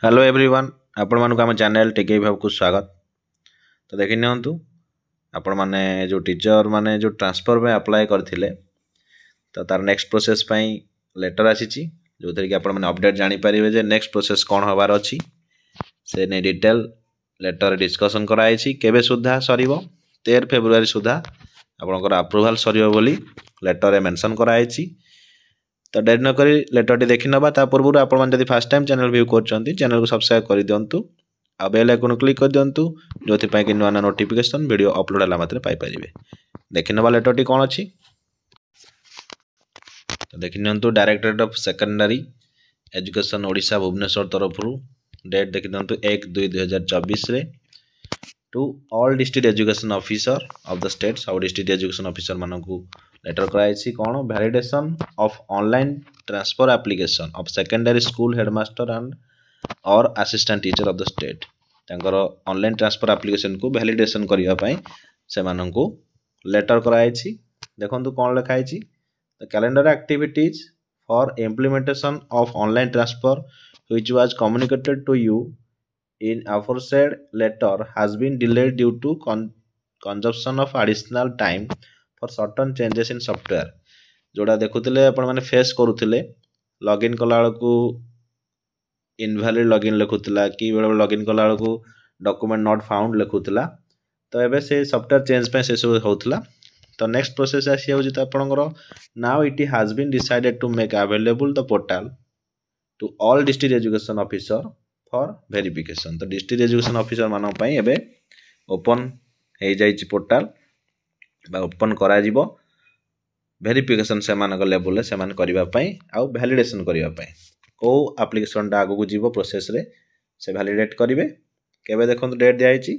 Hello everyone आपण मानक आम चैनल टेके भाव को स्वागत। तो देखि नियंतु आपण माने जो टीचर माने जो ट्रांसफर में अप्लाई करथिले तो तार नेक्स्ट प्रोसेस पई लेटर आसीची जो थरी कि आपण माने अपडेट जानि परिबे जे नेक्स्ट प्रोसेस कोन होबार अछि से ने डिटेल लेटर डिस्कशन कराइछि केबे सुधा सरीबो 13 फेब्रुआरी सुधा आपनकर अप्रूवल सरीबो बोली लेटर मेंशन कराइछि। तो डेरी नक लेटर टी देखी नवा ता पूर्व आपण जब फास्ट टाइम चैनल व्यू कर चैनल को सब्सक्राइब कर दिंतु आ बेल आइकन क्लिक कर दिंतु जो कि नुआ नुआ नोटिफिकेशन वीडियो अपलोड होला मात्रे पाई परिबे। देखि नवा लेटर टी कोन अछि तो देखि नियंतु directorate of secondary education Odisha Bhubaneswar तरफ डेट देखि दिंतु 1/2/2024 रे to all district education officer of the state सब डिस्ट्रिक्ट एजुकेशन ऑफिसर मानकू लेटर कराइछि कोन validation of online transfer application of secondary school headmaster and और assistant teacher of the state तांकर ऑनलाइन ट्रांसफर एप्लीकेशन को वैलिडेशन करिया पई से मानकू लेटर कराइछि। देखंतु कोन लिखाइछि the calendar activities for implementation of online transfer which was communicated to you in aforesaid letter has been delayed due to consumption of additional time for certain changes in software जोड़ा देखुले आपण माने face करूथिले login कला को invalid login लिखुतला कि बेले login कला को document not found लिखुतला तो एबे से सॉफ्टवेयर चेंज पे से सब होतला। तो नेक्स्ट प्रोसेस आसी होजी त आपनकर now it has been decided to make available the portal to all district education officer for verification. तो डिस्ट्रिक्ट एजुकेशन ऑफिसर मानक पई एबे ओपन हो जाइछि पोर्टल बा ओपन करा जिवो वेरिफिकेशन से मानक लेवल से मान करिवा पई आ वैलिडेशन करिवा पई को एप्लीकेशन टा आगु जीवो प्रोसेस रे से वैलिडेट करिवे केबे देखंतु डेट दियाइछि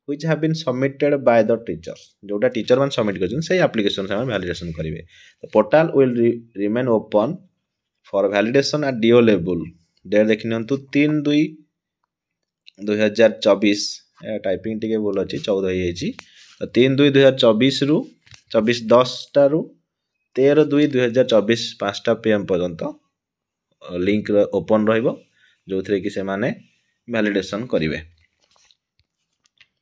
which have been submitted by the teachers जोटा टीचर मान सबमिट करछन से एप्लीकेशन से वैलिडेशन करिवे। The portal will remain open for validation at DO level date देखि नियंतु 3/2/2024 टाइपिंग टिके बोल अछि 14 हो जाइछि तो 3/2/2024 रु 24/10 टारु 13/2/2024 5टा PM पर्यंत लिंक ओपन रहइबो जो थरे कि से माने वैलिडेशन करिवे।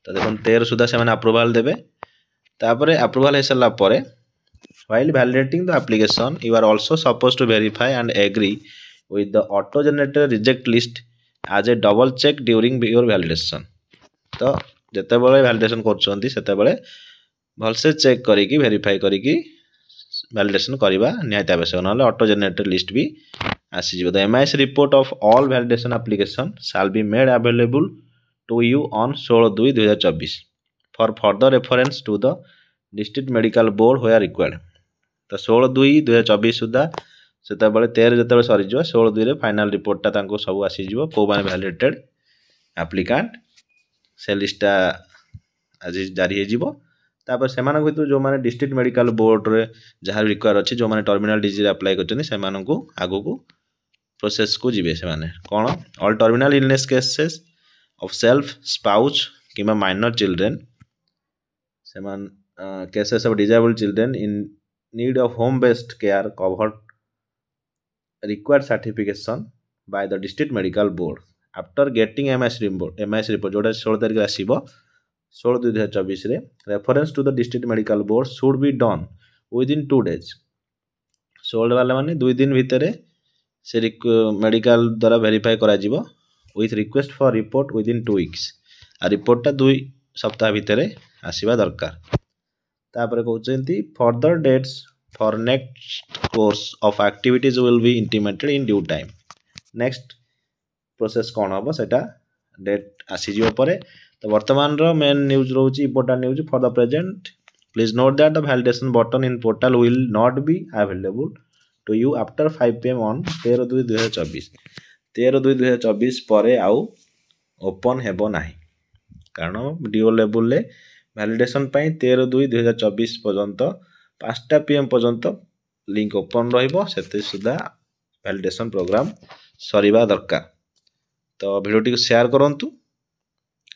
तो देखन 13 सुधा से माने अप्रूवल देबे तापरे अप्रूवल हे सला परे while validating the application you are also supposed to verify and agree with the auto generated reject list as a double check during your validation। तो जते बेले वैलिडेशन करछंती सेते बेले भलसे चेक करिकि वेरीफाई करिकि वैलिडेशन करिबा नियत आवश्यक नले ऑटो जनरेटेड लिस्ट भी आसी जिवो। The MIS report of all validation application shall be made available to you on 16/2/2024 for further reference to the district medical board where required. तो 16/2/2024 सुधा सेते बेले 13 जते सरी जो 16/2 रे फाइनल रिपोर्ट ता तांको सब आसी जिवो को माने वैलिडेटेड एप्लीकेंट से लिस्टा आज जारी हे जिवो। तापर सेमान भितर जो माने डिस्ट्रिक्ट मेडिकल बोर्ड रे जहार रिक्वायर अछि जो माने टर्मिनल डिजीज अप्लाई करछन सेमान को आगो को प्रोसेस को जिवे से माने कोन all terminal illness cases of self spouse किमा माइनर चिल्ड्रन सेमान cases of disabled children in need of home based care covered required certification by the district medical board after getting MIS report जोटा 16 तारिख आसीबो 16/2/2024 रे reference to the district medical board should be done within 2 days। 16 वाला माने 2 दिन भितरे से medical द्वारा verify करा जिवो with request for report within 2 weeks uh report ता 2 सप्ताह भितरे आसीबा दरकार। तापर कहउचंती further dates for next course of activities will be intimated in due time। next process कौन होबो सेटा डेट आसी जिवो परे। तो वर्तमान रो मेन न्यूज रहउची important news for the present please note that the validation button in portal will not be available to you after 5 PM on 13/2/2024 13/2/2024 परे आउ ओपन हेबो नाही कारण डीओ लेवल ले वैलिडेशन पई 13/2/2024 पर्यंत 5टा PM पर्यंत लिंक ओपन रहिबो सेते सुधा वैलिडेशन प्रोग्राम सरीबा दरकार। तो वीडियो टी शेयर करंतु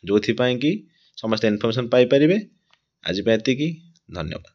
जोथि पई कि समस्त इन्फॉर्मेशन पाई परिबे। आज पे एति कि धन्यवाद।